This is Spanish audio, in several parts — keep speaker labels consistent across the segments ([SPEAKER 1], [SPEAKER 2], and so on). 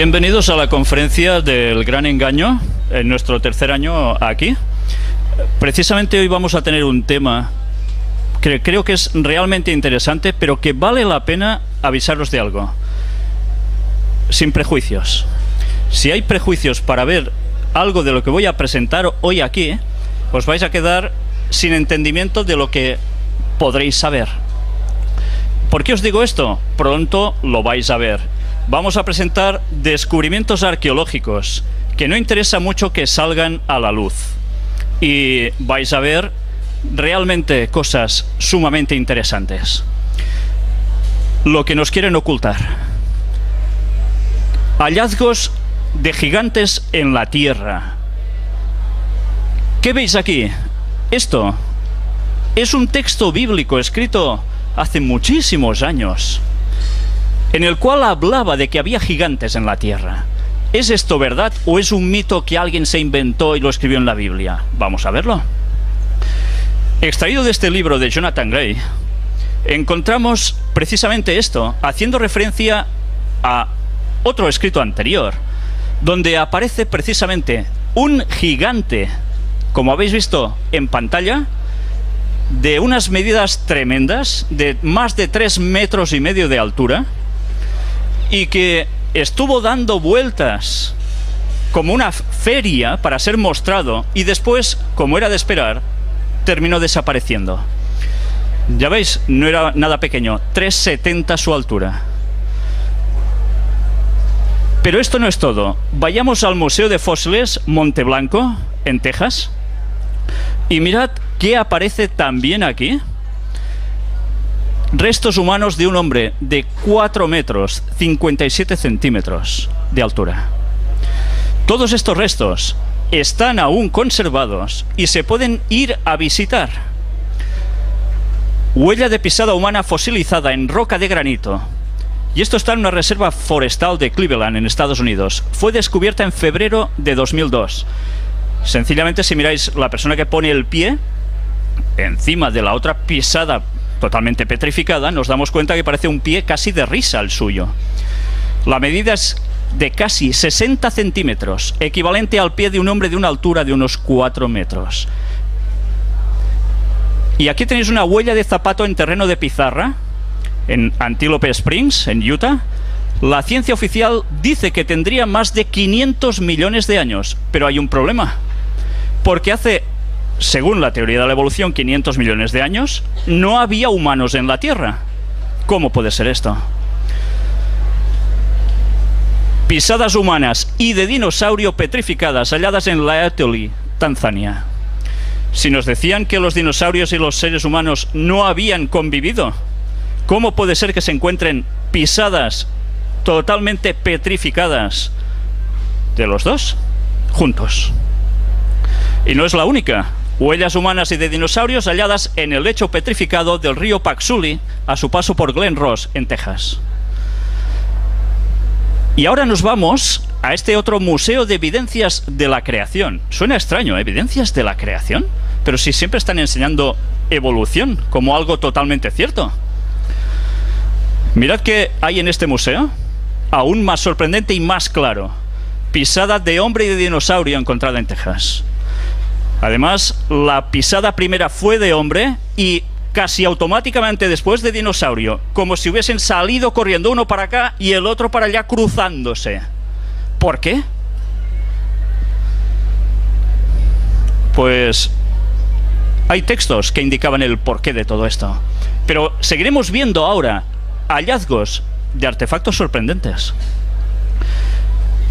[SPEAKER 1] Bienvenidos a la conferencia del Gran Engaño, en nuestro tercer año aquí. Precisamente hoy vamos a tener un tema que creo que es realmente interesante, pero que vale la pena avisaros de algo. Sin prejuicios. Si hay prejuicios para ver algo de lo que voy a presentar hoy aquí, os vais a quedar sin entendimiento de lo que podréis saber. ¿Por qué os digo esto? Pronto lo vais a ver. Vamos a presentar descubrimientos arqueológicos que no interesa mucho que salgan a la luz. Y vais a ver realmente cosas sumamente interesantes. Lo que nos quieren ocultar. Hallazgos de gigantes en la Tierra. ¿Qué veis aquí? Esto es un texto bíblico escrito hace muchísimos años, en el cual hablaba de que había gigantes en la Tierra. ¿Es esto verdad o es un mito que alguien se inventó y lo escribió en la Biblia? Vamos a verlo. Extraído de este libro de Jonathan Gray, encontramos precisamente esto, haciendo referencia a otro escrito anterior, donde aparece precisamente un gigante, como habéis visto en pantalla, de unas medidas tremendas, de más de 3,5 metros de altura, y que estuvo dando vueltas como una feria para ser mostrado, y después, como era de esperar, terminó desapareciendo. Ya veis, no era nada pequeño, 3,70 su altura. Pero esto no es todo. Vayamos al Museo de Fósiles Monte Blanco, en Texas, y mirad qué aparece también aquí. Restos humanos de un hombre de 4 metros, 57 centímetros de altura. Todos estos restos están aún conservados y se pueden ir a visitar. Huella de pisada humana fosilizada en roca de granito. Y esto está en una reserva forestal de Cleveland, en Estados Unidos. Fue descubierta en febrero de 2002. Sencillamente, si miráis la persona que pone el pie encima de la otra pisada totalmente petrificada, nos damos cuenta que parece un pie casi de risa el suyo. La medida es de casi 60 centímetros, equivalente al pie de un hombre de una altura de unos 4 metros. Y aquí tenéis una huella de zapato en terreno de pizarra, en Antelope Springs, en Utah. La ciencia oficial dice que tendría más de 500 millones de años, pero hay un problema, porque hace, según la teoría de la evolución, 500 millones de años, no había humanos en la Tierra. ¿Cómo puede ser esto? Pisadas humanas y de dinosaurio petrificadas halladas en Laetoli, Tanzania. Si nos decían que los dinosaurios y los seres humanos no habían convivido, ¿cómo puede ser que se encuentren pisadas totalmente petrificadas de los dos juntos? Y no es la única. Huellas humanas y de dinosaurios halladas en el lecho petrificado del río Paxuli a su paso por Glen Ross, en Texas. Y ahora nos vamos a este otro museo de evidencias de la creación. Suena extraño, ¿eh? ¿Evidencias de la creación? Pero si siempre están enseñando evolución como algo totalmente cierto. Mirad qué hay en este museo, aún más sorprendente y más claro. Pisada de hombre y de dinosaurio encontrada en Texas. Además, la pisada primera fue de hombre y casi automáticamente después de dinosaurio, como si hubiesen salido corriendo uno para acá y el otro para allá cruzándose. ¿Por qué? Pues hay textos que indicaban el porqué de todo esto. Pero seguiremos viendo ahora hallazgos de artefactos sorprendentes.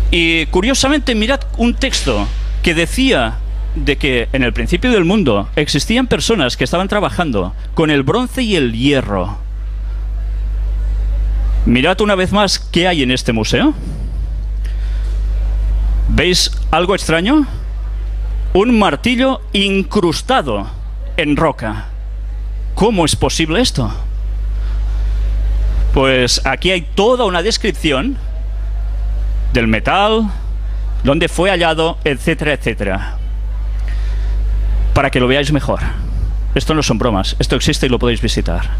[SPEAKER 1] Y curiosamente, mirad un texto que decía de que en el principio del mundo existían personas que estaban trabajando con el bronce y el hierro. Mirad una vez más qué hay en este museo. ¿Veis algo extraño? Un martillo incrustado en roca. ¿Cómo es posible esto? Pues aquí hay toda una descripción del metal, dónde fue hallado, etcétera, etcétera. Para que lo veáis mejor. Esto no son bromas, esto existe y lo podéis visitar.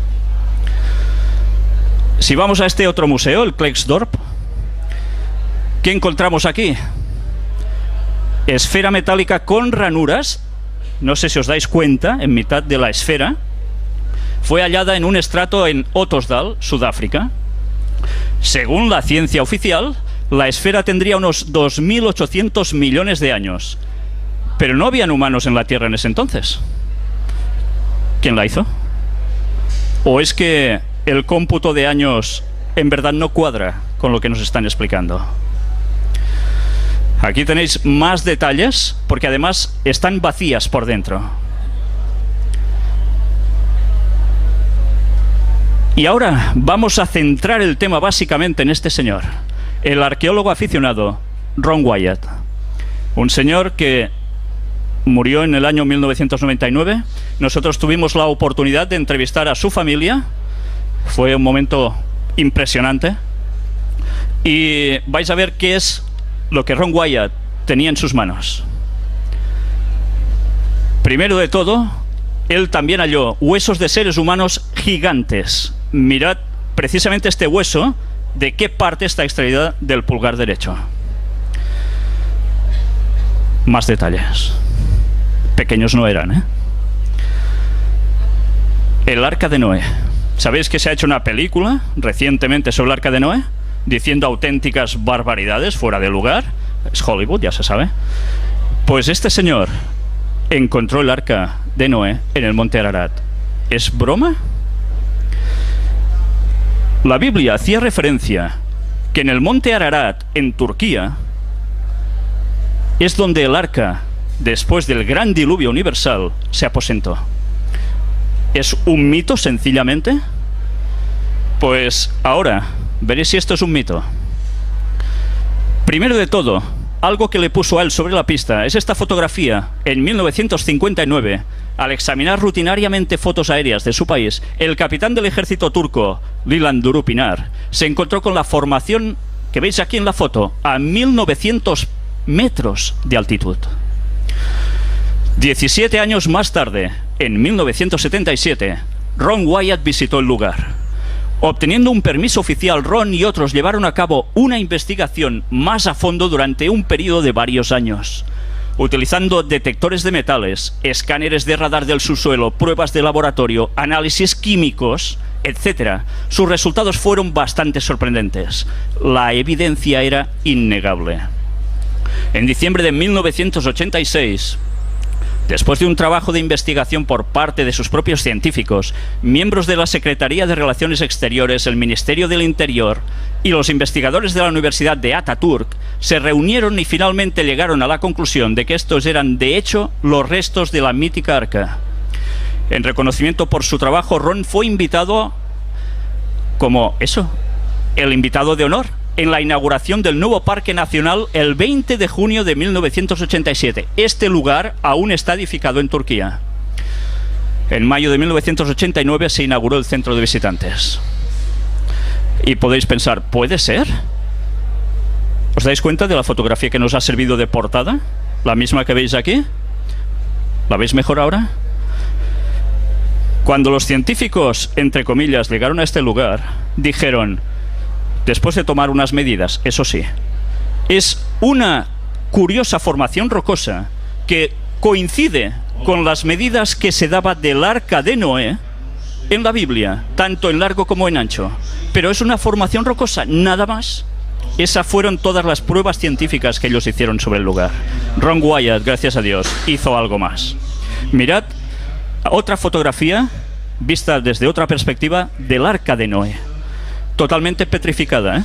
[SPEAKER 1] Si vamos a este otro museo, el Klerksdorp, ¿Qué encontramos aquí? Esfera metálica con ranuras. No sé si os dais cuenta, en mitad de la esfera. Fue hallada en un estrato en Ottosdal, Sudáfrica. Según la ciencia oficial, la esfera tendría unos 2.800 millones de años. Pero no habían humanos en la Tierra en ese entonces. ¿Quién la hizo? ¿O es que el cómputo de años en verdad no cuadra con lo que nos están explicando? Aquí tenéis más detalles, porque además están vacías por dentro. Y ahora vamos a centrar el tema básicamente en este señor, el arqueólogo aficionado Ron Wyatt. Un señor que murió en el año 1999. Nosotros tuvimos la oportunidad de entrevistar a su familia. Fue un momento impresionante. Y vais a ver qué es lo que Ron Wyatt tenía en sus manos. Primero de todo, él también halló huesos de seres humanos gigantes. Mirad precisamente este hueso, de qué parte está extraída del pulgar derecho. Más detalles. Pequeños no eran, ¿eh? El Arca de Noé. ¿Sabéis que se ha hecho una película recientemente sobre el Arca de Noé? Diciendo auténticas barbaridades fuera de lugar. Es Hollywood, ya se sabe. Pues este señor encontró el Arca de Noé en el monte Ararat. ¿Es broma? La Biblia hacía referencia que en el monte Ararat, en Turquía, es donde el arca, después del gran diluvio universal, se aposentó. ¿Es un mito, sencillamente? Pues ahora veréis si esto es un mito. Primero de todo, algo que le puso a él sobre la pista es esta fotografía. En 1959, al examinar rutinariamente fotos aéreas de su país, el capitán del ejército turco, Liland Durupinar, se encontró con la formación que veis aquí en la foto, a 1900 metros de altitud. 17 años más tarde, en 1977, Ron Wyatt visitó el lugar. Obteniendo un permiso oficial, Ron y otros llevaron a cabo una investigación más a fondo durante un periodo de varios años. Utilizando detectores de metales, escáneres de radar del subsuelo, pruebas de laboratorio, análisis químicos, etc., sus resultados fueron bastante sorprendentes. La evidencia era innegable. En diciembre de 1986, después de un trabajo de investigación por parte de sus propios científicos, miembros de la Secretaría de Relaciones Exteriores, el Ministerio del Interior y los investigadores de la Universidad de Ataturk se reunieron y finalmente llegaron a la conclusión de que estos eran, de hecho, los restos de la mítica arca. En reconocimiento por su trabajo, Ron fue invitado como el invitado de honor en la inauguración del nuevo Parque Nacional el 20 de junio de 1987. Este lugar aún está edificado en Turquía. En mayo de 1989 se inauguró el centro de visitantes. Y podéis pensar, ¿puede ser? ¿Os dais cuenta de la fotografía que nos ha servido de portada? La misma que veis aquí. ¿La veis mejor ahora? Cuando los científicos, entre comillas, llegaron a este lugar, dijeron, después de tomar unas medidas, eso sí, es una curiosa formación rocosa que coincide con las medidas que se daba del Arca de Noé en la Biblia, tanto en largo como en ancho. Pero es una formación rocosa, nada más. Esas fueron todas las pruebas científicas que ellos hicieron sobre el lugar. Ron Wyatt, gracias a Dios, hizo algo más. Mirad otra fotografía vista desde otra perspectiva del Arca de Noé. Totalmente petrificada, ¿eh?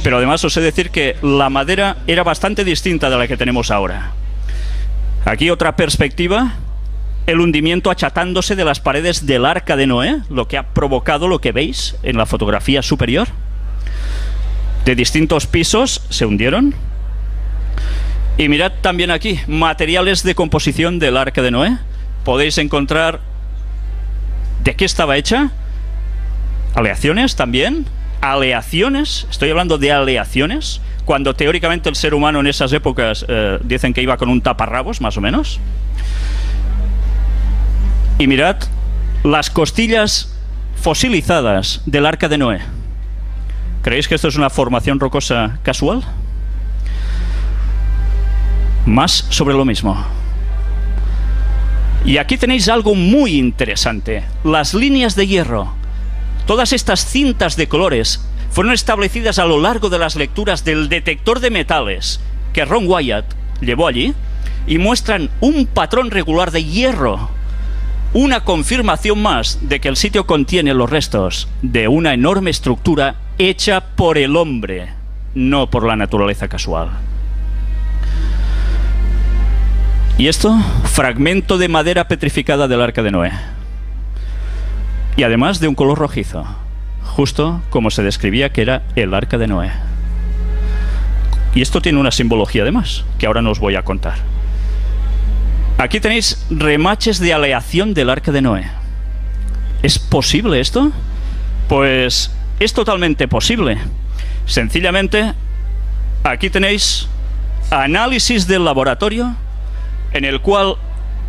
[SPEAKER 1] Pero además os he de decir que la madera era bastante distinta de la que tenemos ahora. Aquí otra perspectiva, el hundimiento achatándose de las paredes del Arca de Noé, lo que ha provocado lo que veis en la fotografía superior. De distintos pisos se hundieron. Y mirad también aquí, materiales de composición del Arca de Noé. Podéis encontrar de qué estaba hecha. Aleaciones también. Aleaciones, estoy hablando de aleaciones, cuando teóricamente el ser humano en esas épocas dicen que iba con un taparrabos, más o menos. Y mirad las costillas fosilizadas del Arca de Noé. ¿Creéis que esto es una formación rocosa casual? Más sobre lo mismo. Y aquí tenéis algo muy interesante. Las líneas de hierro. Todas estas cintas de colores fueron establecidas a lo largo de las lecturas del detector de metales que Ron Wyatt llevó allí y muestran un patrón regular de hierro. Una confirmación más de que el sitio contiene los restos de una enorme estructura hecha por el hombre, no por la naturaleza casual. Y esto, fragmento de madera petrificada del Arca de Noé. Y además de un color rojizo, justo como se describía que era el Arca de Noé. Y esto tiene una simbología además, que ahora no os voy a contar. Aquí tenéis remaches de aleación del Arca de Noé. ¿Es posible esto? Pues es totalmente posible. Sencillamente, aquí tenéis análisis del laboratorio en el cual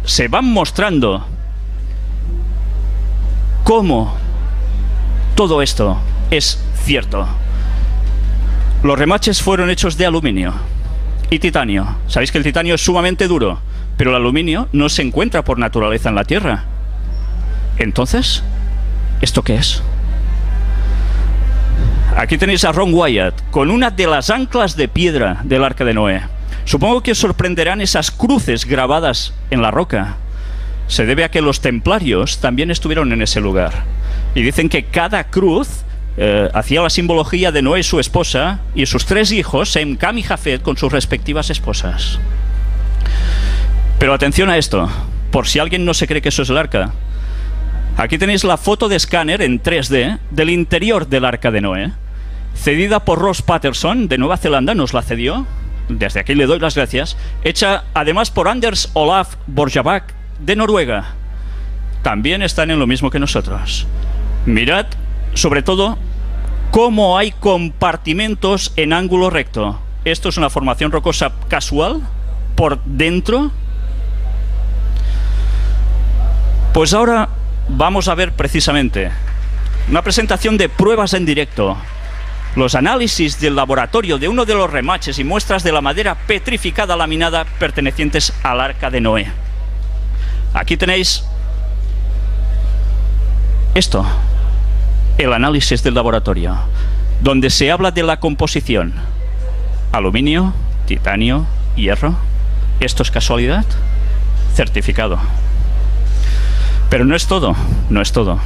[SPEAKER 1] se van mostrando cómo todo esto es cierto. Los remaches fueron hechos de aluminio y titanio. Sabéis que el titanio es sumamente duro, pero el aluminio no se encuentra por naturaleza en la Tierra. Entonces, ¿esto qué es? Aquí tenéis a Ron Wyatt con una de las anclas de piedra del Arca de Noé. Supongo que os sorprenderán esas cruces grabadas en la roca. Se debe a que los templarios también estuvieron en ese lugar. Y dicen que cada cruz hacía la simbología de Noé y su esposa y sus 3 hijos, Sem, Cam y Jafet, con sus respectivas esposas. Pero atención a esto, por si alguien no se cree que eso es el arca. Aquí tenéis la foto de escáner en 3D del interior del Arca de Noé, cedida por Ross Patterson de Nueva Zelanda, nos la cedió. Desde aquí le doy las gracias. Hecha además por Anders Olaf Borjabak de Noruega. También están en lo mismo que nosotros. Mirad, sobre todo, cómo hay compartimentos en ángulo recto. Esto es una formación rocosa casual por dentro. Pues ahora vamos a ver precisamente una presentación de pruebas en directo. Los análisis del laboratorio de uno de los remaches y muestras de la madera petrificada laminada pertenecientes al Arca de Noé. Aquí tenéis esto, el análisis del laboratorio, donde se habla de la composición. Aluminio, titanio, hierro. ¿Esto es casualidad? Certificado. Pero no es todo, no es todo.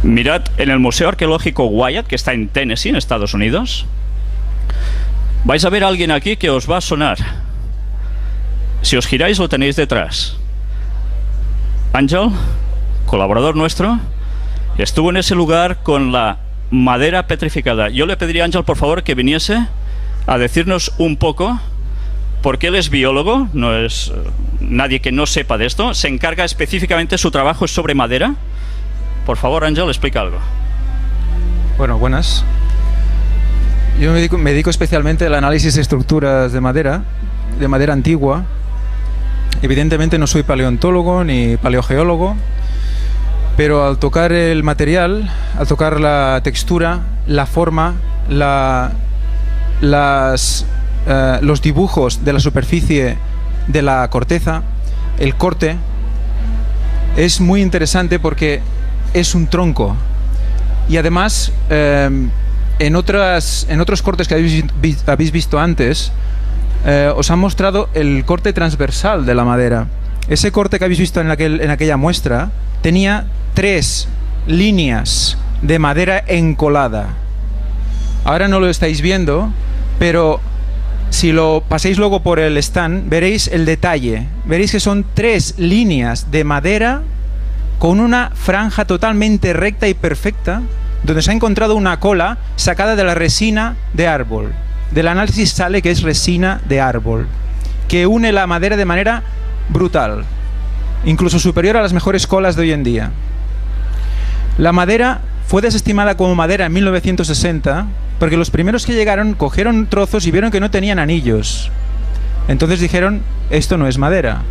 [SPEAKER 1] Mirad en el Museo Arqueológico Wyatt, que está en Tennessee, en Estados Unidos. Vais a ver a alguien aquí que os va a sonar. Si os giráis lo tenéis detrás. Ángel, colaborador nuestro, estuvo en ese lugar con la madera petrificada. Yo le pediría a Ángel, por favor, que viniese a decirnos un poco, porque él es biólogo, no es nadie que no sepa de esto, se encarga específicamente, su trabajo es sobre madera. Por favor, Ángel, explica algo.
[SPEAKER 2] Bueno, buenas. Yo me dedico especialmente al análisis de estructuras de madera antigua. Evidentemente no soy paleontólogo ni paleogeólogo, pero al tocar el material, al tocar la textura, la forma, los dibujos de la superficie de la corteza, el corte, es muy interesante porque es un tronco. Y además, en otros cortes que habéis visto antes, os han mostrado el corte transversal de la madera. Ese corte que habéis visto en aquella muestra tenía 3 líneas de madera encolada. Ahora no lo estáis viendo, pero si lo paséis luego por el stand, veréis el detalle. Veréis que son 3 líneas de madera con una franja totalmente recta y perfecta, donde se ha encontrado una cola sacada de la resina de árbol. Del análisis sale que es resina de árbol, que une la madera de manera brutal, incluso superior a las mejores colas de hoy en día. La madera fue desestimada como madera en 1960, porque los primeros que llegaron cogieron trozos y vieron que no tenían anillos. Entonces dijeron, esto no es madera.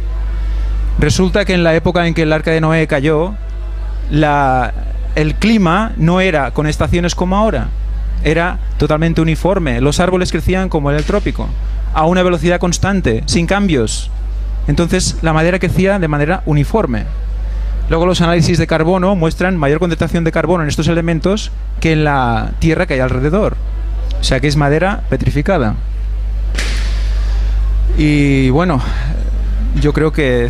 [SPEAKER 2] Resulta que en la época en que el Arca de Noé cayó, el clima no era con estaciones como ahora. Era totalmente uniforme. Los árboles crecían como en el trópico. a una velocidad constante, sin cambios. Entonces la madera crecía de manera uniforme. Luego los análisis de carbono muestran mayor concentración de carbono en estos elementos que en la tierra que hay alrededor. O sea que es madera petrificada. Y bueno, yo creo que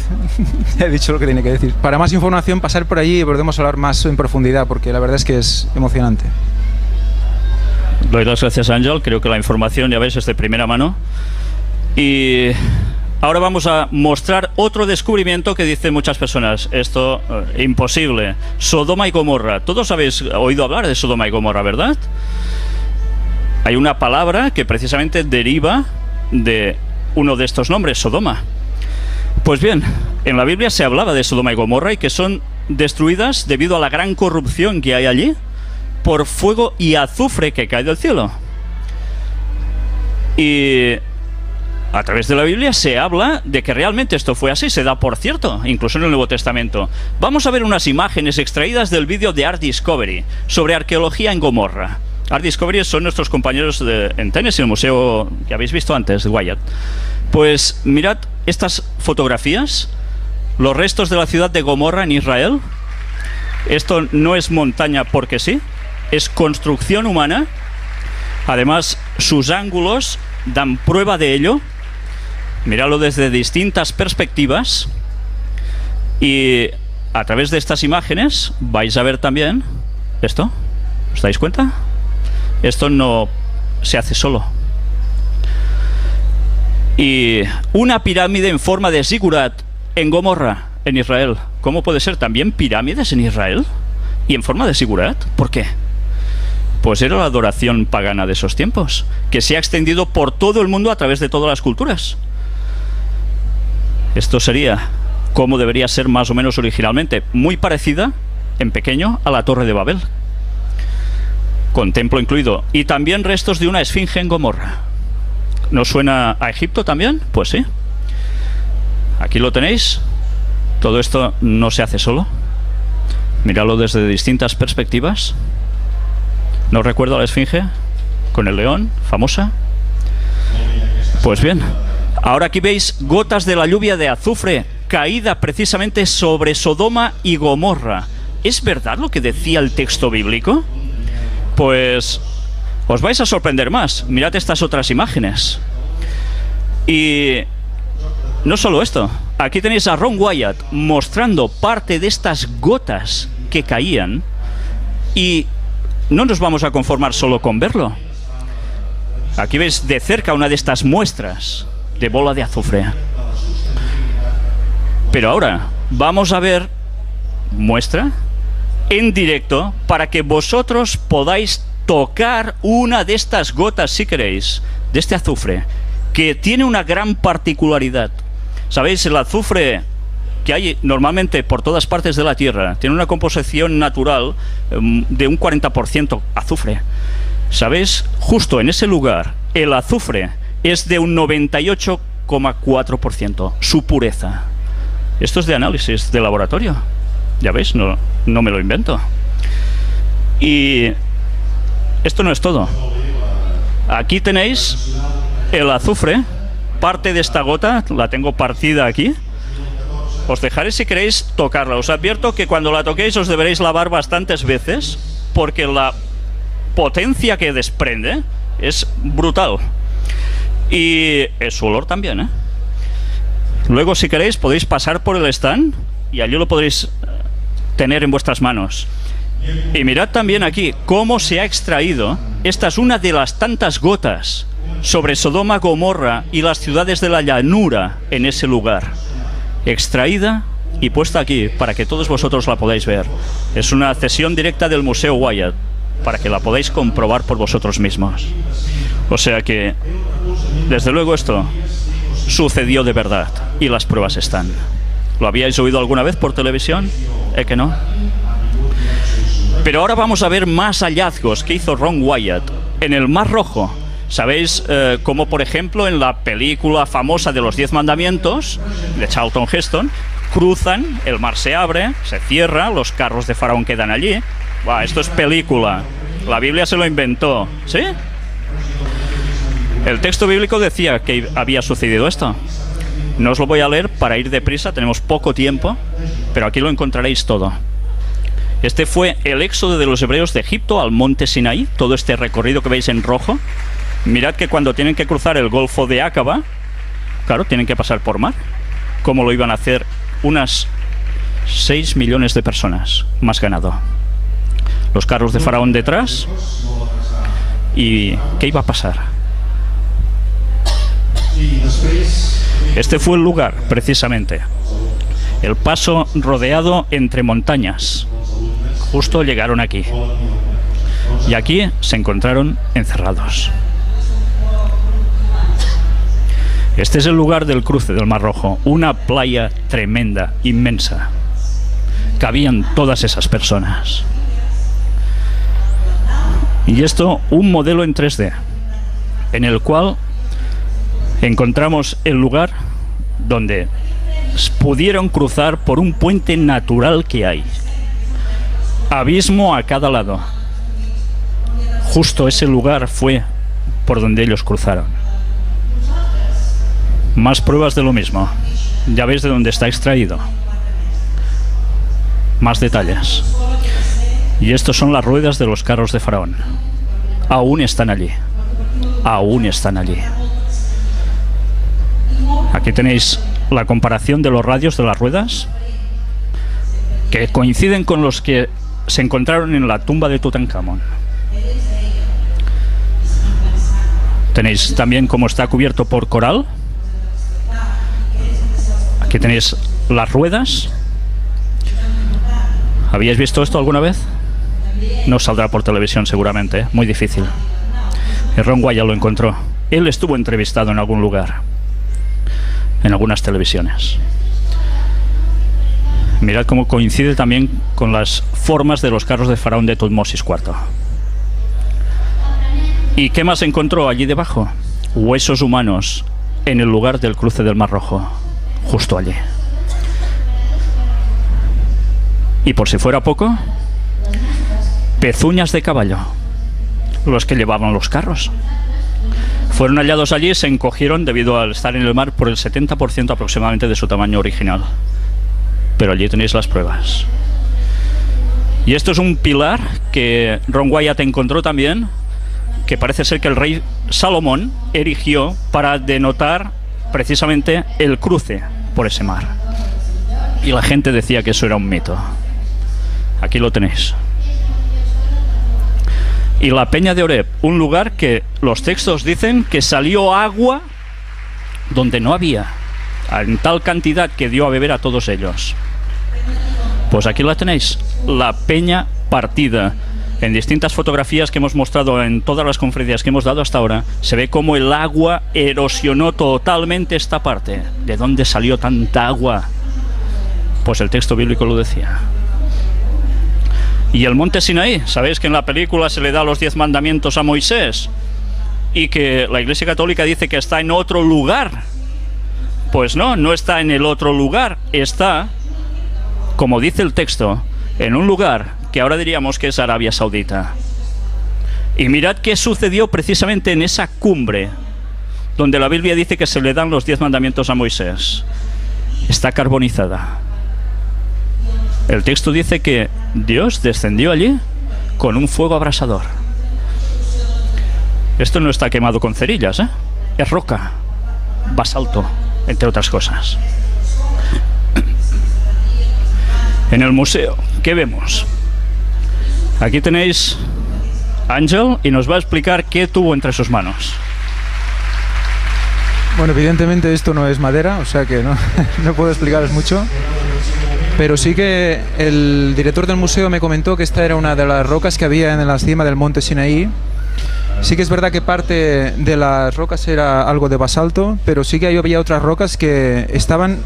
[SPEAKER 2] he dicho lo que tenía que decir. Para más información, pasar por allí y podemos hablar más en profundidad, porque la verdad es que es emocionante.
[SPEAKER 1] Doy las gracias, Ángel. Creo que la información, ya veis, es de primera mano. Y ahora vamos a mostrar otro descubrimiento que dicen muchas personas. Esto, imposible. Sodoma y Gomorra. Todos habéis oído hablar de Sodoma y Gomorra, ¿verdad? Hay una palabra que precisamente deriva de uno de estos nombres, Sodoma. Pues bien, en la Biblia se hablaba de Sodoma y Gomorra y que son destruidas debido a la gran corrupción que hay allí por fuego y azufre que cae del cielo. Y a través de la Biblia se habla de que realmente esto fue así, se da por cierto, incluso en el Nuevo Testamento. Vamos a ver unas imágenes extraídas del vídeo de Art Discovery sobre arqueología en Gomorra. Art Discovery son nuestros compañeros en Tennessee, el museo que habéis visto antes, de Wyatt. Pues mirad estas fotografías, los restos de la ciudad de Gomorra en Israel. Esto no es montaña porque sí, es construcción humana. Además, sus ángulos dan prueba de ello. Miradlo desde distintas perspectivas. Y a través de estas imágenes vais a ver también esto. ¿Os dais cuenta? Esto no se hace solo. Y una pirámide en forma de zigurat en Gomorra, en Israel. ¿Cómo puede ser también pirámides en Israel? ¿Y en forma de zigurat? ¿Por qué? Pues era la adoración pagana de esos tiempos, que se ha extendido por todo el mundo a través de todas las culturas. Esto sería como debería ser más o menos originalmente, muy parecida, en pequeño, a la Torre de Babel, con templo incluido, y también restos de una esfinge en Gomorra. ¿No suena a Egipto también? Pues sí. Aquí lo tenéis. Todo esto no se hace solo. Miradlo desde distintas perspectivas. ¿No recuerdo a la esfinge? Con el león, famosa. Pues bien, ahora aquí veis gotas de la lluvia de azufre caída precisamente sobre Sodoma y Gomorra. ¿Es verdad lo que decía el texto bíblico? Pues os vais a sorprender más. Mirad estas otras imágenes. Y no solo esto. Aquí tenéis a Ron Wyatt mostrando parte de estas gotas que caían. Y no nos vamos a conformar solo con verlo. Aquí veis de cerca una de estas muestras de bola de azufre. Pero ahora vamos a ver muestra en directo para que vosotros podáis tocar una de estas gotas, si queréis, de este azufre, que tiene una gran particularidad. ¿Sabéis? El azufre que hay normalmente por todas partes de la Tierra tiene una composición natural de un 40% azufre. ¿Sabéis? Justo en ese lugar el azufre es de un 98,4%, su pureza. Esto es de análisis de laboratorio. Ya veis, no me lo invento. Y esto no es todo. Aquí tenéis el azufre, parte de esta gota, la tengo partida aquí. Os dejaré si queréis tocarla. Os advierto que cuando la toquéis os deberéis lavar bastantes veces, porque la potencia que desprende es brutal. Y su olor también, ¿eh? Luego, si queréis, podéis pasar por el stand y allí lo podréis tener en vuestras manos. Y mirad también aquí cómo se ha extraído. Esta es una de las tantas gotas sobre Sodoma, Gomorra y las ciudades de la llanura en ese lugar. Extraída y puesta aquí para que todos vosotros la podáis ver. Es una cesión directa del Museo Wyatt para que la podáis comprobar por vosotros mismos. O sea que, desde luego, esto sucedió de verdad y las pruebas están. ¿Lo habíais oído alguna vez por televisión? Que no. Pero ahora vamos a ver más hallazgos que hizo Ron Wyatt en el Mar Rojo. ¿Sabéis? Como por ejemplo en la película famosa de los 10 mandamientos de Charlton Heston, cruzan, el mar se abre, se cierra, los carros de Faraón quedan allí. Esto es película. La Biblia se lo inventó, ¿sí? El texto bíblico decía que había sucedido esto. No os lo voy a leer para ir deprisa, tenemos poco tiempo, pero aquí lo encontraréis todo. Este fue el éxodo de los hebreos de Egipto al monte Sinaí, todo este recorrido que veis en rojo. Mirad que cuando tienen que cruzar el golfo de Acaba, claro, tienen que pasar por mar. ¿Cómo lo iban a hacer? Unas 6 millones de personas, más ganado. Los carros de Faraón detrás. ¿Y qué iba a pasar? Este fue el lugar, precisamente. El paso rodeado entre montañas. Justo llegaron aquí. Y aquí se encontraron encerrados. Este es el lugar del cruce del Mar Rojo. Una playa tremenda, inmensa. Cabían todas esas personas. Y esto, un modelo en 3D, en el cual encontramos el lugar donde pudieron cruzar por un puente natural que hay. Abismo a cada lado. Justo ese lugar fue por donde ellos cruzaron. Más pruebas de lo mismo. Ya veis de dónde está extraído. Más detalles. Y estos son las ruedas de los carros de Faraón. Aún están allí. Aún están allí. Aquí tenéis la comparación de los radios de las ruedas, que coinciden con los que se encontraron en la tumba de Tutankamón. Tenéis también cómo está cubierto por coral. Aquí tenéis las ruedas. ¿Habíais visto esto alguna vez? No saldrá por televisión seguramente, ¿eh? Muy difícil. Y Ron Wyatt lo encontró. Él estuvo entrevistado en algún lugar, en algunas televisiones. Mirad cómo coincide también con las formas de los carros de Faraón de Tutmosis IV. ¿Y qué más encontró allí debajo? Huesos humanos en el lugar del cruce del Mar Rojo, justo allí. Y por si fuera poco, pezuñas de caballo, los que llevaban los carros. Fueron hallados allí y se encogieron debido al estar en el mar por el 70% aproximadamente de su tamaño original. Pero allí tenéis las pruebas. Y esto es un pilar que Ron Wyatt encontró también, que parece ser que el rey Salomón erigió para denotar precisamente el cruce por ese mar. Y la gente decía que eso era un mito. Aquí lo tenéis. Y la peña de Oreb, un lugar que los textos dicen que salió agua donde no había, en tal cantidad que dio a beber a todos ellos. Pues aquí la tenéis, la peña partida. En distintas fotografías que hemos mostrado en todas las conferencias que hemos dado hasta ahora, se ve cómo el agua erosionó totalmente esta parte. ¿De dónde salió tanta agua? Pues el texto bíblico lo decía. Y el monte Sinaí, sabéis que en la película se le da los 10 mandamientos a Moisés y que la Iglesia Católica dice que está en otro lugar. Pues no, no está en el otro lugar, está, como dice el texto, en un lugar que ahora diríamos que es Arabia Saudita. Y mirad qué sucedió precisamente en esa cumbre donde la Biblia dice que se le dan los 10 mandamientos a Moisés. Está carbonizada. El texto dice que Dios descendió allí con un fuego abrasador. Esto no está quemado con cerillas, ¿eh? Es roca, basalto, entre otras cosas. En el museo, ¿qué vemos? Aquí tenéis Ángel y nos va a explicar qué tuvo entre sus manos.
[SPEAKER 2] Bueno, evidentemente esto no es madera, o sea que no puedo explicaros mucho. Pero sí que el director del museo me comentó que esta era una de las rocas que había en la cima del monte Sinaí. Sí que es verdad que parte de las rocas era algo de basalto, pero sí que había otras rocas que estaban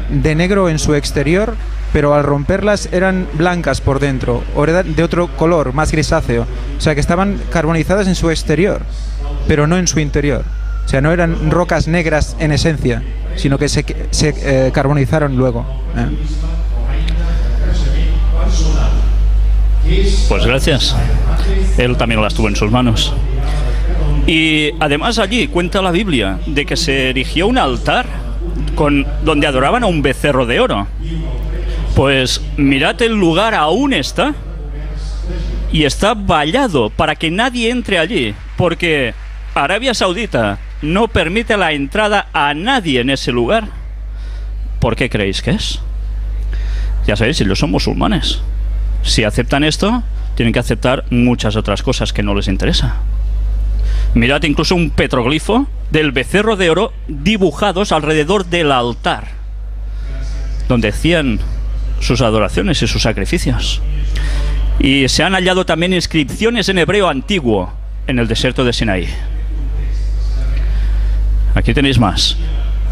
[SPEAKER 2] de negro en su exterior, pero al romperlas eran blancas por dentro, o eran de otro color, más grisáceo. O sea que estaban carbonizadas en su exterior, pero no en su interior. O sea, no eran rocas negras en esencia, sino que se carbonizaron luego.
[SPEAKER 1] Pues gracias. Él también las tuvo en sus manos. Y además allí cuenta la Biblia de que se erigió un altar donde adoraban a un becerro de oro. Pues mirad, el lugar aún está, y está vallado para que nadie entre allí, porque Arabia Saudita no permite la entrada a nadie en ese lugar. ¿Por qué creéis que es? Ya sabéis, ellos son musulmanes. Si aceptan esto, tienen que aceptar muchas otras cosas que no les interesa. Mirad incluso un petroglifo del becerro de oro dibujados alrededor del altar, donde hacían sus adoraciones y sus sacrificios. Y se han hallado también inscripciones en hebreo antiguo en el desierto de Sinaí. Aquí tenéis más.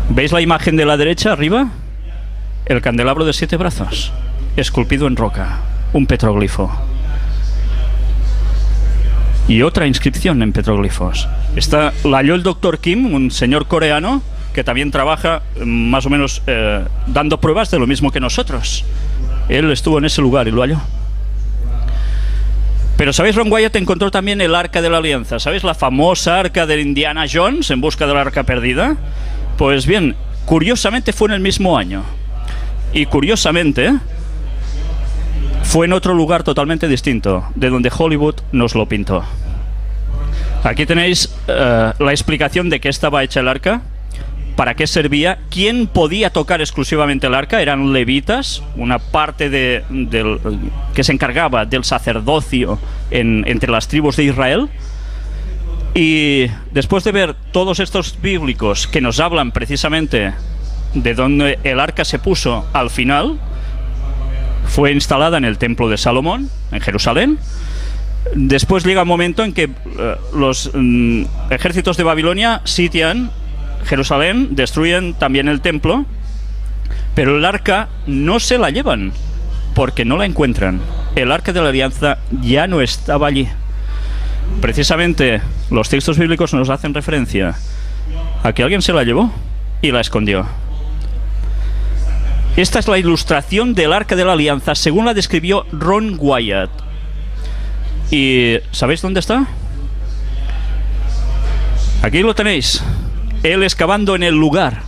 [SPEAKER 1] ¿Veis la imagen de la derecha arriba? El candelabro de 7 brazos, esculpido en roca, un petroglifo. Y otra inscripción en petroglifos. La halló el Dr. Kim, un señor coreano que también trabaja más o menos dando pruebas de lo mismo que nosotros. Él estuvo en ese lugar y lo halló. Pero ¿sabéis? Ron Wyatt encontró también el Arca de la Alianza. ¿Sabéis? La famosa Arca de Indiana Jones en busca de la Arca perdida. Pues bien, curiosamente fue en el mismo año. Y curiosamente fue en otro lugar totalmente distinto de donde Hollywood nos lo pintó. Aquí tenéis la explicación de qué estaba hecha el arca, para qué servía, quién podía tocar exclusivamente el arca. Eran levitas, una parte que se encargaba del sacerdocio entre las tribus de Israel. Y después de ver todos estos bíblicos que nos hablan precisamente de donde el arca se puso al final, fue instalada en el templo de Salomón, en Jerusalén. Después llega un momento en que los ejércitos de Babilonia sitian Jerusalén, destruyen también el templo, pero el arca no se la llevan porque no la encuentran. El arca de la alianza ya no estaba allí. Precisamente los textos bíblicos nos hacen referencia a que alguien se la llevó y la escondió. Esta es la ilustración del Arca de la Alianza según la describió Ron Wyatt. ¿Y sabéis dónde está? Aquí lo tenéis. Él excavando en el lugar.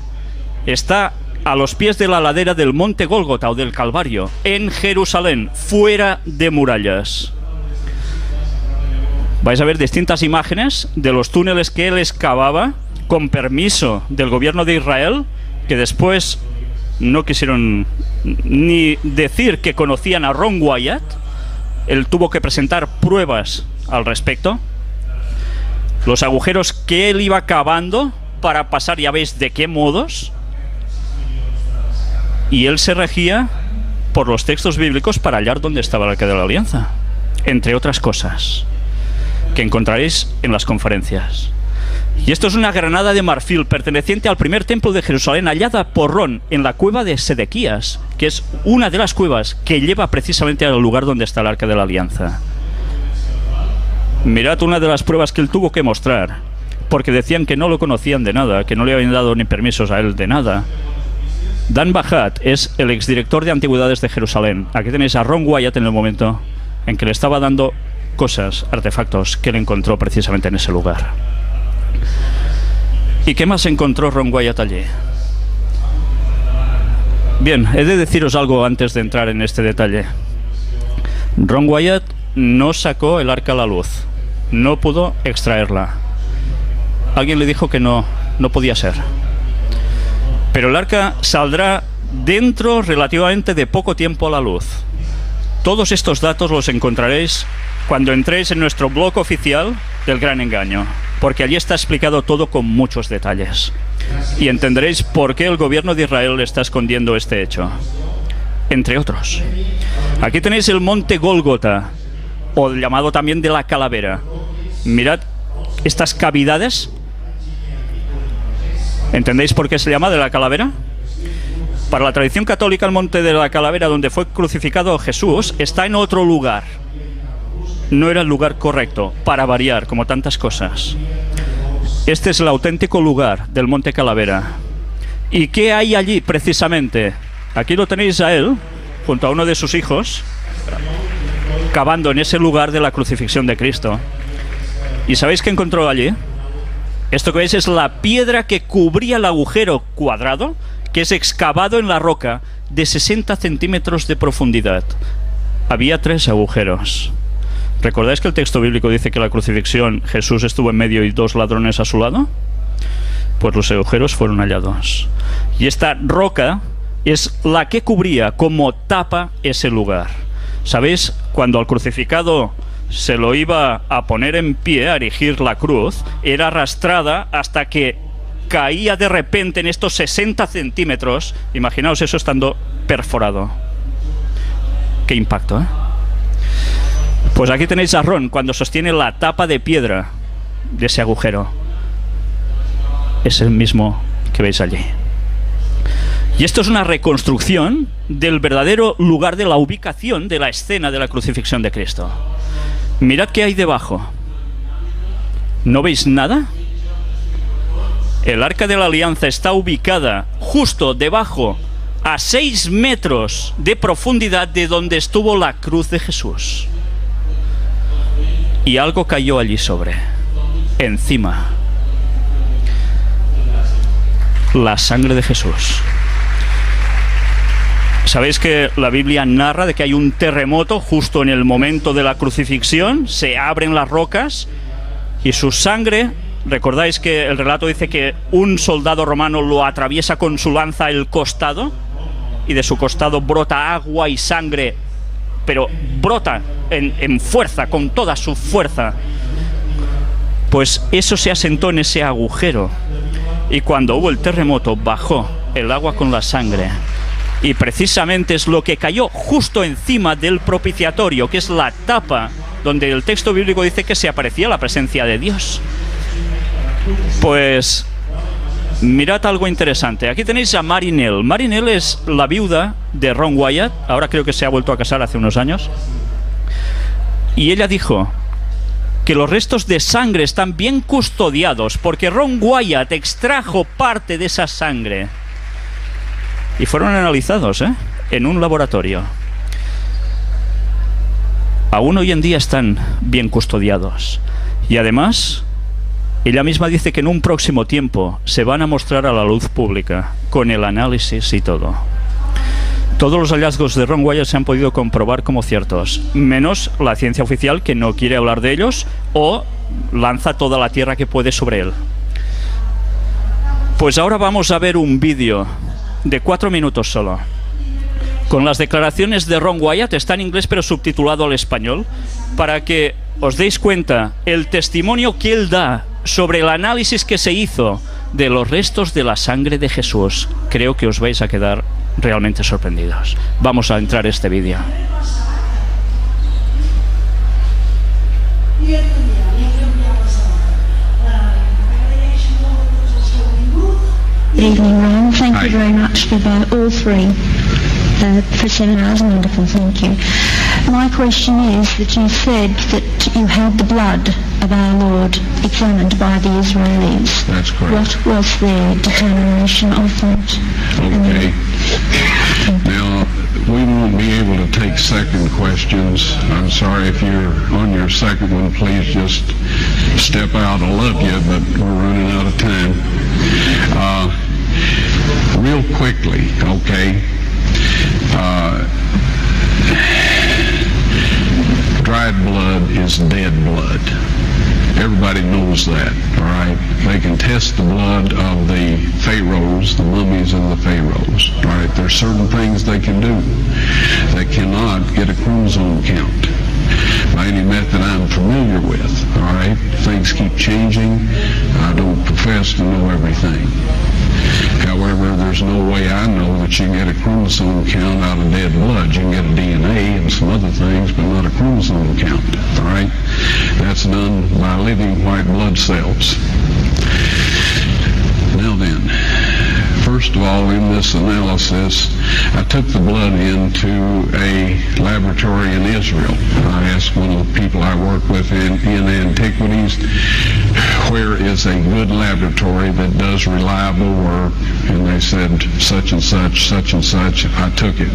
[SPEAKER 1] Está a los pies de la ladera del monte Gólgota o del Calvario, en Jerusalén, fuera de murallas. Vais a ver distintas imágenes de los túneles que él excavaba con permiso del gobierno de Israel, que después no quisieron ni decir que conocían a Ron Wyatt. Él tuvo que presentar pruebas al respecto. Los agujeros que él iba cavando para pasar, ya veis de qué modos. Y él se regía por los textos bíblicos para hallar dónde estaba el Arca de la Alianza, entre otras cosas que encontraréis en las conferencias. Y esto es una granada de marfil perteneciente al primer templo de Jerusalén, hallada por Ron en la cueva de Sedequías, que es una de las cuevas que lleva precisamente al lugar donde está el Arca de la Alianza. Mirad una de las pruebas que él tuvo que mostrar, porque decían que no lo conocían de nada, que no le habían dado ni permisos a él de nada. Dan Bajat es el exdirector de antigüedades de Jerusalén. Aquí tenéis a Ron Wyatt en el momento en que le estaba dando cosas, artefactos que él encontró precisamente en ese lugar. ¿Y qué más encontró Ron Wyatt allí? Bien, he de deciros algo antes de entrar en este detalle. Ron Wyatt no sacó el arca a la luz, no pudo extraerla. Alguien le dijo que no podía ser. Pero el arca saldrá dentro relativamente de poco tiempo a la luz. Todos estos datos los encontraréis cuando entréis en nuestro blog oficial del Gran Engaño, porque allí está explicado todo con muchos detalles. Y entenderéis por qué el gobierno de Israel está escondiendo este hecho, entre otros. Aquí tenéis el monte Gólgota, o llamado también de la calavera. Mirad estas cavidades. ¿Entendéis por qué se llama de la calavera? Para la tradición católica, el monte de la calavera, donde fue crucificado Jesús, está en otro lugar. No era el lugar correcto, para variar, como tantas cosas. Este es el auténtico lugar del monte Calavera. ¿Y qué hay allí precisamente? Aquí lo tenéis a él, junto a uno de sus hijos, cavando en ese lugar de la crucifixión de Cristo. ¿Y sabéis qué encontró allí? Esto que veis es la piedra que cubría el agujero cuadrado, que es excavado en la roca de 60 centímetros de profundidad. Había 3 agujeros. ¿Recordáis que el texto bíblico dice que la crucifixión Jesús estuvo en medio y 2 ladrones a su lado? Pues los agujeros fueron hallados. Y esta roca es la que cubría como tapa ese lugar. ¿Sabéis? Cuando al crucificado se lo iba a poner en pie, a erigir la cruz, era arrastrada hasta que caía de repente en estos 60 centímetros. Imaginaos eso estando perforado. Qué impacto, ¿eh? Pues aquí tenéis a Aarón cuando sostiene la tapa de piedra de ese agujero. Es el mismo que veis allí. Y esto es una reconstrucción del verdadero lugar de la ubicación de la escena de la crucifixión de Cristo. Mirad qué hay debajo. ¿No veis nada? El Arca de la Alianza está ubicada justo debajo, a 6 metros de profundidad de donde estuvo la cruz de Jesús. Y algo cayó allí encima. La sangre de Jesús. ¿Sabéis que la Biblia narra de que hay un terremoto justo en el momento de la crucifixión? Se abren las rocas y su sangre... ¿Recordáis que el relato dice que un soldado romano lo atraviesa con su lanza el costado? Y de su costado brota agua y sangre, pero brota en fuerza, con toda su fuerza. Pues eso se asentó en ese agujero. Y cuando hubo el terremoto, bajó el agua con la sangre. Y precisamente es lo que cayó justo encima del propiciatorio, que es la tapa donde el texto bíblico dice que se aparecía la presencia de Dios. Pues mirad algo interesante. Aquí tenéis a Marinelle. Marinelle es la viuda de Ron Wyatt. Ahora creo que se ha vuelto a casar hace unos años. Y ella dijo que los restos de sangre están bien custodiados porque Ron Wyatt extrajo parte de esa sangre. Y fueron analizados, en un laboratorio. Aún hoy en día están bien custodiados. Y además... ella misma dice que en un próximo tiempo se van a mostrar a la luz pública, con el análisis y todo. Todos los hallazgos de Ron Wyatt se han podido comprobar como ciertos, menos la ciencia oficial, que no quiere hablar de ellos o lanza toda la tierra que puede sobre él. Pues ahora vamos a ver un vídeo de 4 minutos solo, con las declaraciones de Ron Wyatt. Está en inglés pero subtitulado al español, para que os deis cuenta el testimonio que él da sobre el análisis que se hizo de los restos de la sangre de Jesús. Creo que os vais a quedar realmente sorprendidos. Vamos a entrar a este vídeo.
[SPEAKER 3] Good evening, Ron. Thank you very much for all 3 for seminars. Wonderful, thank you. My question is that you said that you had the blood of our Lord examined by the Israelis.
[SPEAKER 4] That's correct.
[SPEAKER 3] What was their determination of that?
[SPEAKER 4] Okay. Now, we won't be able to take second questions. I'm sorry if you're on your second one, please just step out. I love you, but we're running out of time. Real quickly, okay. Dried blood is dead blood. Everybody knows that, all right? They can test the blood of the pharaohs, the mummies and the pharaohs, all right? There's certain things they can do. They cannot get a chromosome count by any method I'm familiar with, all right? Things keep changing. I don't profess to know everything. However, there's no way I know that you can get a chromosome count out of dead blood. You can get a DNA and some other things, but not a chromosome count, all right? That's done by living white blood cells. Now then, first of all, in this analysis, I took the blood into a laboratory in Israel. I asked one of the people I work with in antiquities where is a good laboratory that does reliable work? And they said, such and such, such and such. I took it.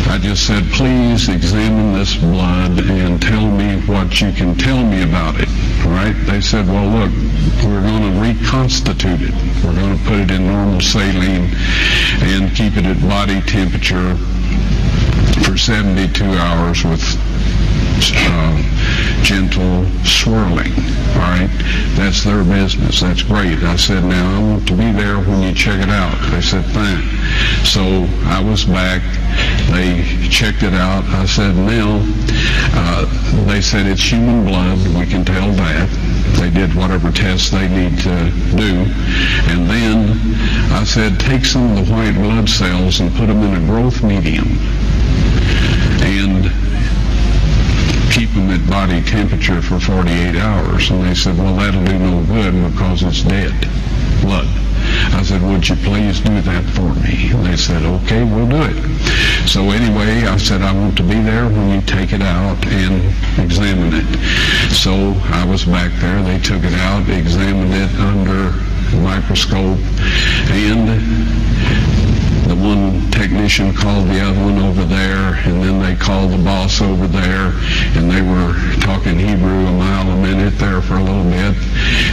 [SPEAKER 4] I just said, please examine this blood and tell me what you can tell me about it. All right? They said, well, look, we're going to reconstitute it. We're going to put it in normal saline and keep it at body temperature for 72 hours with gentle swirling. All right, that's their business. That's great. I said, now I want to be there when you check it out. They said, fine. So I was back. They checked it out. I said, now, they said it's human blood. We can tell that. They did whatever tests they need to do. And then I said, take some of the white blood cells and put them in a growth medium and keep them at body temperature for 48 hours. And they said, well, that'll do no good because it's dead blood. I said, would you please do that for me? And they said, okay, we'll do it. So anyway, I said, I want to be there when you take it out and examine it. So I was back there. They took it out, examined it under a microscope, and the one technician called the other one over there, and then they called the boss over there, and they were talking Hebrew a mile a minute there for a little bit,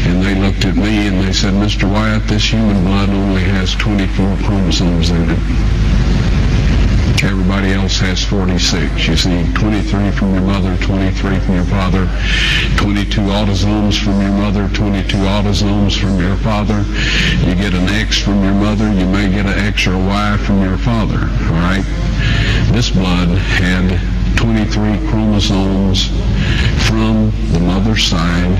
[SPEAKER 4] and they looked at me and they said, Mr. Wyatt, this human blood only has 24 chromosomes in it. Everybody else has 46. You see, 23 from your mother, 23 from your father, 22 autosomes from your mother, 22 autosomes from your father. You get an X from your mother, you may get an X or a Y from your father, all right? This blood had 23 chromosomes from the mother's side,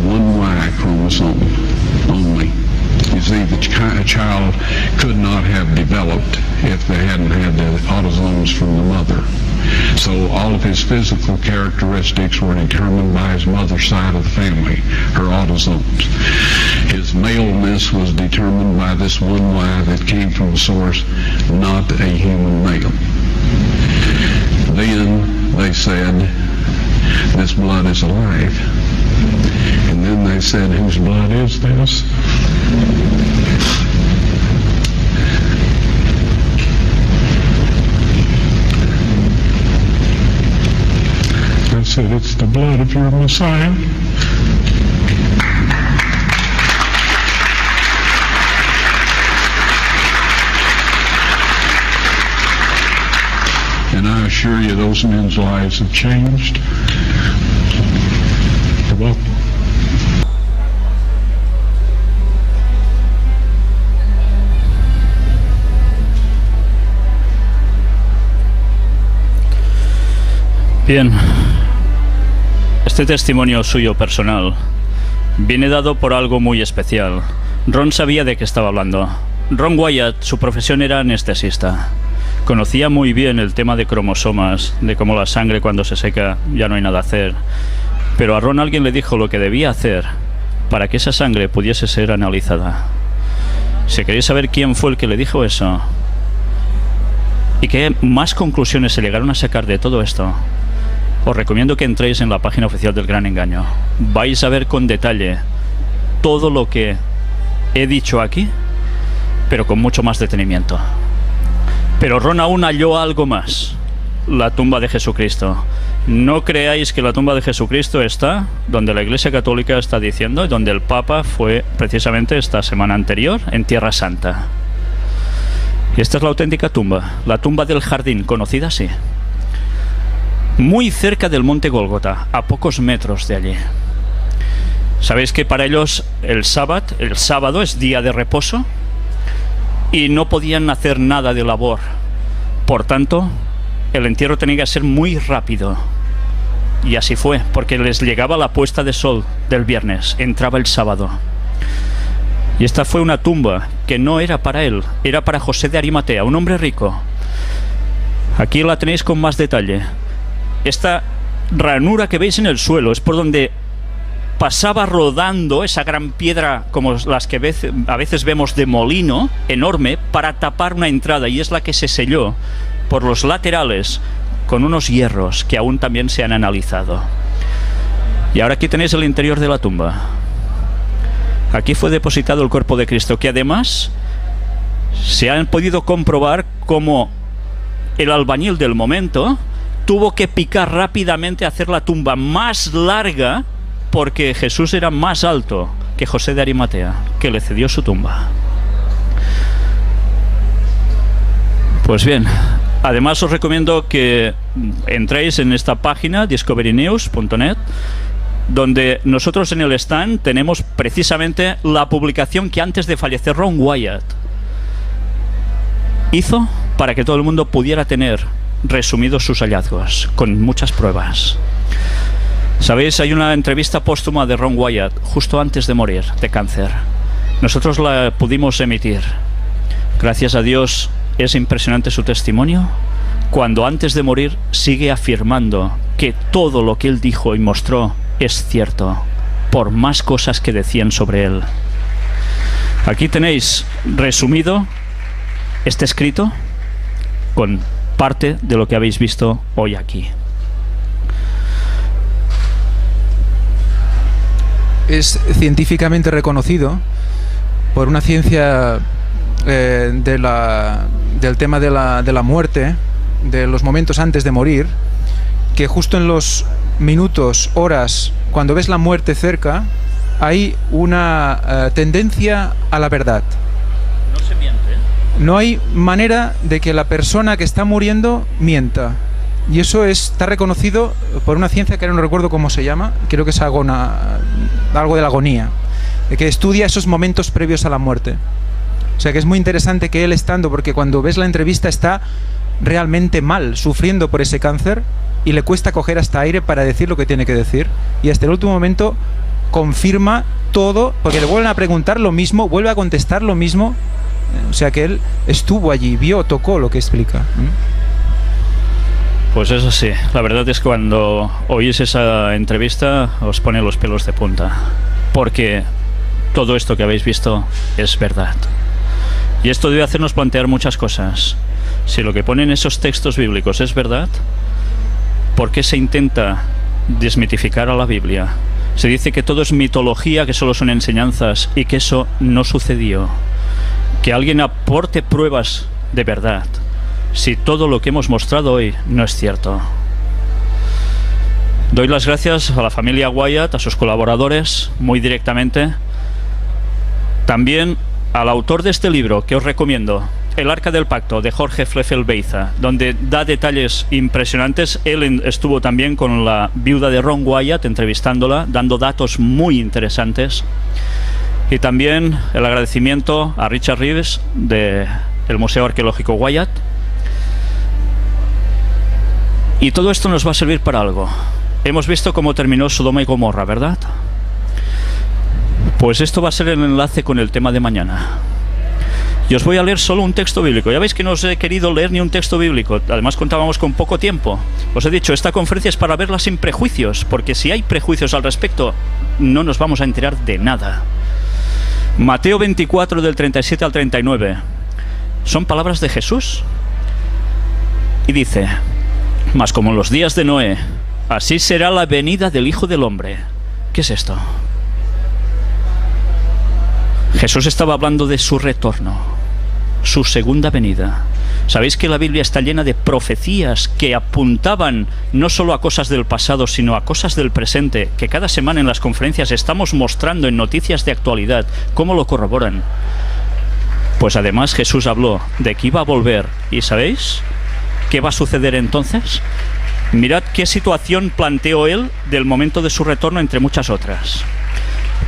[SPEAKER 4] one Y chromosome only. You see, the child could not have developed if they hadn't had the autosomes from the mother. So all of his physical characteristics were determined by his mother's side of the family, her autosomes. His maleness was determined by this one Y that came from the source, not a human male. Then they said, this blood is alive. And then they said, whose blood is this? I said, it's the blood of your Messiah. And I assure you, those men's lives have changed. You're welcome.
[SPEAKER 1] Bien, este testimonio suyo personal viene dado por algo muy especial. Ron sabía de qué estaba hablando. Ron Wyatt, su profesión era anestesista. Conocía muy bien el tema de cromosomas, de cómo la sangre cuando se seca ya no hay nada a hacer. Pero a Ron alguien le dijo lo que debía hacer para que esa sangre pudiese ser analizada. Si queréis saber quién fue el que le dijo eso y qué más conclusiones se llegaron a sacar de todo esto, os recomiendo que entréis en la página oficial del Gran Engaño. Vais a ver con detalle todo lo que he dicho aquí, pero con mucho más detenimiento. Pero Ron aún halló algo más: la tumba de Jesucristo. No creáis que la tumba de Jesucristo está donde la Iglesia Católica está diciendo y donde el Papa fue precisamente esta semana anterior, en Tierra Santa. Y esta es la auténtica tumba, la tumba del jardín, conocida así. Muy cerca del monte Gólgota, a pocos metros de allí. ¿Sabéis que para ellos el sábado es día de reposo? Y no podían hacer nada de labor. Por tanto, el entierro tenía que ser muy rápido. Y así fue, porque les llegaba la puesta de sol del viernes, entraba el sábado. Y esta fue una tumba que no era para él, era para José de Arimatea, un hombre rico. Aquí la tenéis con más detalle. Esta ranura que veis en el suelo es por donde pasaba rodando esa gran piedra, como las que a veces vemos de molino, enorme, para tapar una entrada, y es la que se selló por los laterales con unos hierros que aún también se han analizado. Y ahora aquí tenéis el interior de la tumba. Aquí fue depositado el cuerpo de Cristo, que además se han podido comprobar cómo el albañil del momento tuvo que picar rápidamente, hacer la tumba más larga, porque Jesús era más alto que José de Arimatea, que le cedió su tumba. Pues bien, además os recomiendo que entréis en esta página discoverynews.net, donde nosotros en el stand tenemos precisamente la publicación que antes de fallecer Ron Wyatt hizo para que todo el mundo pudiera tener resumidos sus hallazgos, con muchas pruebas. Sabéis, hay una entrevista póstuma de Ron Wyatt justo antes de morir de cáncer. Nosotros la pudimos emitir. Gracias a Dios, es impresionante su testimonio, cuando antes de morir sigue afirmando que todo lo que él dijo y mostró es cierto, por más cosas que decían sobre él. Aquí tenéis resumido este escrito con parte de lo que habéis visto hoy aquí.
[SPEAKER 2] Es científicamente reconocido por una ciencia del tema de la muerte, de los momentos antes de morir, que justo en los minutos, horas, cuando ves la muerte cerca, hay una tendencia a la verdad.
[SPEAKER 1] No se miente.
[SPEAKER 2] No hay manera de que la persona que está muriendo mienta. Y eso está reconocido por una ciencia que ahora no recuerdo cómo se llama, creo que es algo de la agonía, que estudia esos momentos previos a la muerte. O sea que es muy interesante que él estando, porque cuando ves la entrevista está realmente mal, sufriendo por ese cáncer, y le cuesta coger hasta aire para decir lo que tiene que decir, y hasta el último momento confirma todo, porque le vuelven a preguntar lo mismo, vuelve a contestar lo mismo. O sea que él estuvo allí, vio, tocó lo que explica.
[SPEAKER 1] Pues eso sí, la verdad es que cuando oís esa entrevista os pone los pelos de punta, porque todo esto que habéis visto es verdad. Y esto debe hacernos plantear muchas cosas. Si lo que ponen esos textos bíblicos es verdad, ¿por qué se intenta desmitificar a la Biblia? Se dice que todo es mitología, que solo son enseñanzas, y que eso no sucedió. Que alguien aporte pruebas de verdad, si todo lo que hemos mostrado hoy no es cierto. Doy las gracias a la familia Wyatt, a sus colaboradores, muy directamente. También al autor de este libro, que os recomiendo, El Arca del Pacto, de Jorge Fleffel Beiza, donde da detalles impresionantes. Él estuvo también con la viuda de Ron Wyatt, entrevistándola, dando datos muy interesantes. Y también el agradecimiento a Richard Reeves, del Museo Arqueológico Wyatt. Y todo esto nos va a servir para algo. Hemos visto cómo terminó Sodoma y Gomorra, ¿verdad? Pues esto va a ser el enlace con el tema de mañana. Y os voy a leer solo un texto bíblico. Ya veis que no os he querido leer ni un texto bíblico. Además contábamos con poco tiempo. Os he dicho, esta conferencia es para verla sin prejuicios, porque si hay prejuicios al respecto, no nos vamos a enterar de nada. Mateo 24, del 37 al 39. Son palabras de Jesús. Y dice: mas como en los días de Noé, así será la venida del Hijo del Hombre. ¿Qué es esto? Jesús estaba hablando de su retorno, su segunda venida. Sabéis que la Biblia está llena de profecías que apuntaban no solo a cosas del pasado, sino a cosas del presente, que cada semana en las conferencias estamos mostrando en noticias de actualidad cómo lo corroboran. Pues además Jesús habló de que iba a volver. ¿Y sabéis qué va a suceder entonces? Mirad qué situación planteó él del momento de su retorno, entre muchas otras.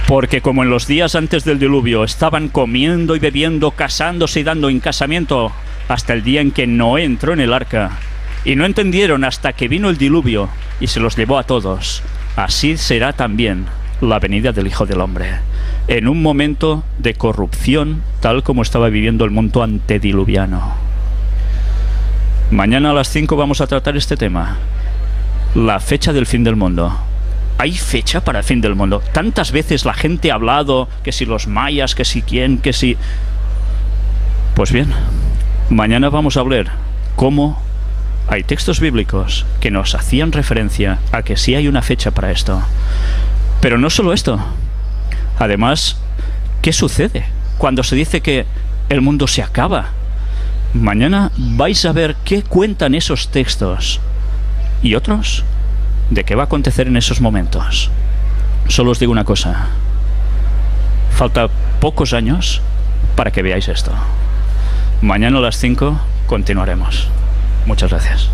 [SPEAKER 1] Porque como en los días antes del diluvio estaban comiendo y bebiendo, casándose y dando en casamiento hasta el día en que Noé entró en el arca, y no entendieron hasta que vino el diluvio y se los llevó a todos, así será también la venida del Hijo del Hombre, en un momento de corrupción tal como estaba viviendo el mundo antediluviano. Mañana a las 5 vamos a tratar este tema, la fecha del fin del mundo. ¿Hay fecha para el fin del mundo? Tantas veces la gente ha hablado que si los mayas, que si quién, que si... Pues bien, mañana vamos a ver cómo Hay textos bíblicos que nos hacían referencia a que sí hay una fecha para esto. Pero no solo esto. Además, ¿qué sucede cuando se dice que el mundo se acaba? Mañana vais a ver qué cuentan esos textos y otros de qué va a acontecer en esos momentos. Solo os digo una cosa. Falta pocos años para que veáis esto. Mañana a las 5 continuaremos. Muchas gracias.